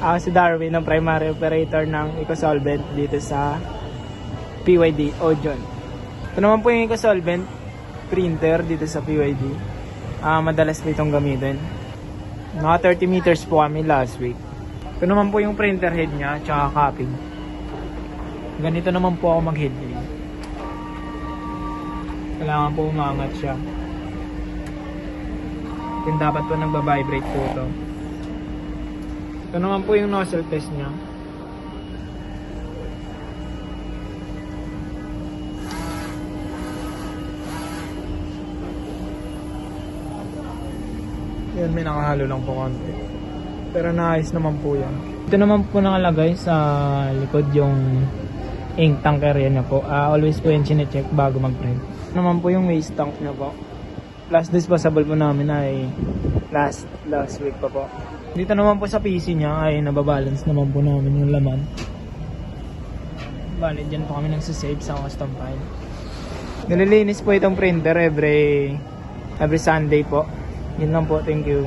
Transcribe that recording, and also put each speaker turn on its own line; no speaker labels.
Ako si Darwin, ng primary operator ng EcoSolvent dito sa PYD Ojon. Ito naman po yung EcoSolvent printer dito sa PYD. Madalas po itong gamitin. Naka 30 meters po kami last week. Ito naman po yung printer head niya, tsaka copy. Ganito naman po ako mag-head clean. Kailangan po umangat siya. Yung dapat po nagbabibrate po ito. Ito naman po yung nozzle test niya. Yan, may nakahalo lang po konti. Pero naayos naman po yan. Ito naman po nakalagay sa likod yung ink tank area niya po. Always po yung chinecheck bago mag-print. Ito naman po yung waste tank niya po. Last disposable po namin ay last week pa po. Dito naman po sa PC niya ay nababalance naman po namin yung laman. Bali, dyan po kami nagsasave sa custom file. Nililinis po itong printer every Sunday po. Yun lang po, thank you.